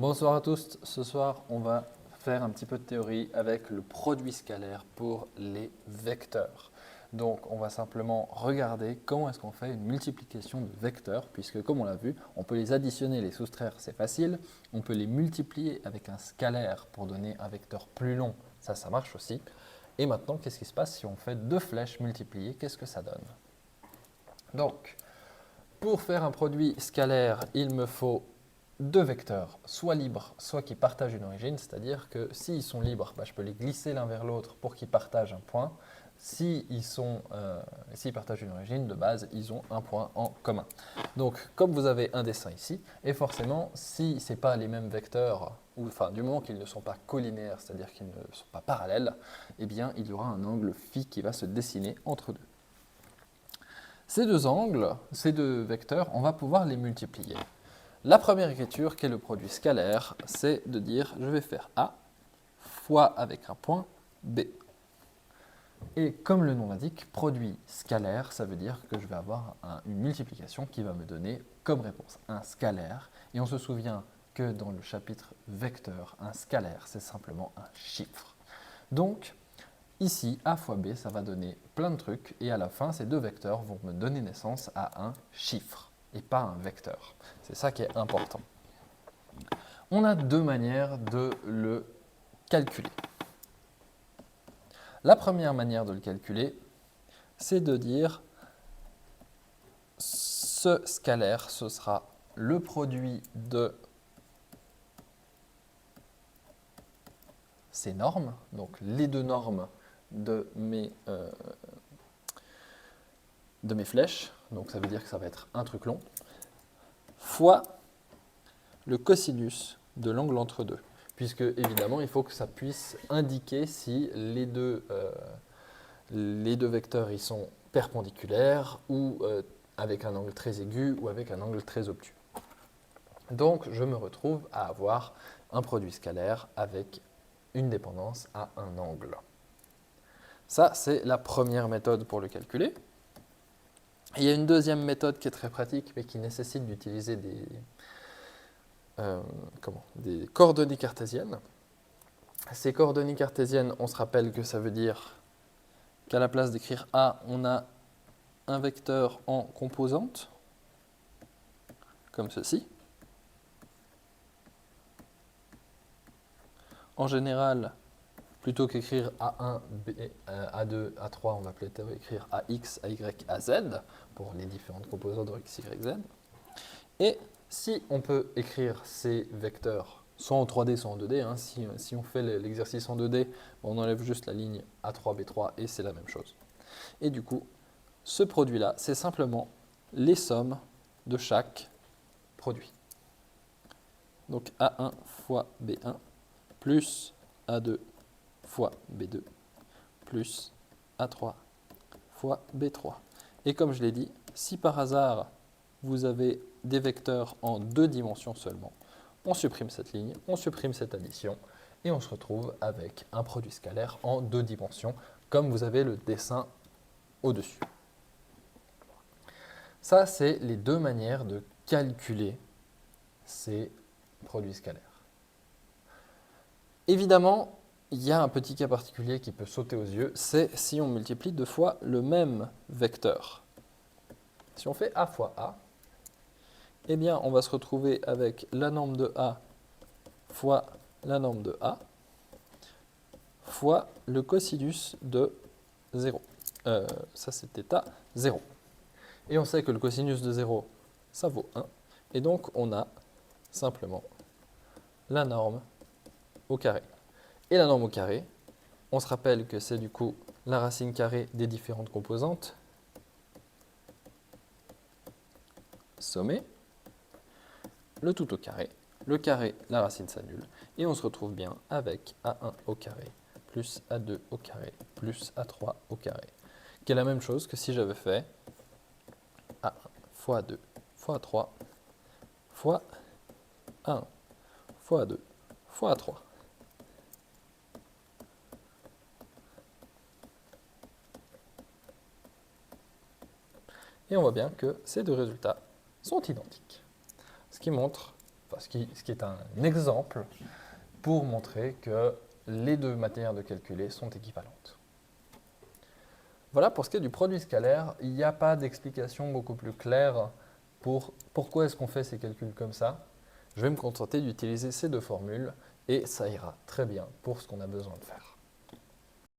Bonsoir à tous, ce soir on va faire un petit peu de théorie avec le produit scalaire pour les vecteurs. Donc on va simplement regarder comment est-ce qu'on fait une multiplication de vecteurs, puisque comme on l'a vu, on peut les additionner, les soustraire, c'est facile. On peut les multiplier avec un scalaire pour donner un vecteur plus long, ça marche aussi. Et maintenant, qu'est-ce qui se passe si on fait deux flèches multipliées, qu'est-ce que ça donne? Donc, pour faire un produit scalaire, il me faut deux vecteurs, soit libres, soit qui partagent une origine, c'est-à-dire que s'ils sont libres, je peux les glisser l'un vers l'autre pour qu'ils partagent un point. S'ils partagent une origine, de base, ils ont un point en commun. Donc, comme vous avez un dessin ici, et forcément, si ce n'est pas les mêmes vecteurs, ou enfin, du moment qu'ils ne sont pas collinéaires, c'est-à-dire qu'ils ne sont pas parallèles, eh bien, il y aura un angle phi qui va se dessiner entre deux. Ces deux angles, ces deux vecteurs, on va pouvoir les multiplier. La première écriture, qui est le produit scalaire, c'est de dire je vais faire A fois avec un point B. Et comme le nom l'indique, produit scalaire, ça veut dire que je vais avoir une multiplication qui va me donner comme réponse un scalaire. Et on se souvient que dans le chapitre vecteur, un scalaire, c'est simplement un chiffre. Donc, ici, A fois B, ça va donner plein de trucs. Et à la fin, ces deux vecteurs vont me donner naissance à un chiffre et pas un vecteur. C'est ça qui est important. On a deux manières de le calculer. La première manière de le calculer, c'est de dire ce scalaire, ce sera le produit de ces normes, donc les deux normes de mes flèches, donc ça veut dire que ça va être un truc long, fois le cosinus de l'angle entre deux. Puisque évidemment, il faut que ça puisse indiquer si les deux vecteurs ils sont perpendiculaires ou avec un angle très aigu ou avec un angle très obtus. Donc, je me retrouve à avoir un produit scalaire avec une dépendance à un angle. Ça, c'est la première méthode pour le calculer. Il y a une deuxième méthode qui est très pratique, mais qui nécessite d'utiliser des coordonnées cartésiennes. Ces coordonnées cartésiennes, on se rappelle que ça veut dire qu'à la place d'écrire A, on a un vecteur en composante, comme ceci. En général, plutôt qu'écrire A1, B, A2, A3, on va plutôt écrire AX, AY, AZ pour les différentes composantes de X, Y, Z. Et si on peut écrire ces vecteurs soit en 3D, soit en 2D, hein, si on fait l'exercice en 2D, on enlève juste la ligne A3, B3 et c'est la même chose. Et du coup, ce produit-là, c'est simplement les sommes de chaque produit. Donc A1 fois B1 plus A2 fois B2 plus A3 fois B3. Et comme je l'ai dit, si par hasard vous avez des vecteurs en deux dimensions seulement, on supprime cette ligne, on supprime cette addition et on se retrouve avec un produit scalaire en deux dimensions comme vous avez le dessin au-dessus. Ça, c'est les deux manières de calculer ces produits scalaires. Évidemment, il y a un petit cas particulier qui peut sauter aux yeux, c'est si on multiplie deux fois le même vecteur. Si on fait A fois A, eh bien, on va se retrouver avec la norme de A fois la norme de A fois le cosinus de 0. Ça, c'est θ 0. Et on sait que le cosinus de 0, ça vaut 1. Et donc, on a simplement la norme au carré. Et la norme au carré, on se rappelle que c'est du coup la racine carrée des différentes composantes sommées, le tout au carré, le carré, la racine s'annule, et on se retrouve bien avec A1 au carré plus A2 au carré plus A3 au carré, qui est la même chose que si j'avais fait A1 fois A2 fois A3 fois A1 fois A2 fois A3. Et on voit bien que ces deux résultats sont identiques. Ce qui montre ce qui est un exemple pour montrer que les deux manières de calculer sont équivalentes. Voilà pour ce qui est du produit scalaire, il n'y a pas d'explication beaucoup plus claire pour pourquoi est-ce qu'on fait ces calculs comme ça. Je vais me contenter d'utiliser ces deux formules et ça ira très bien pour ce qu'on a besoin de faire.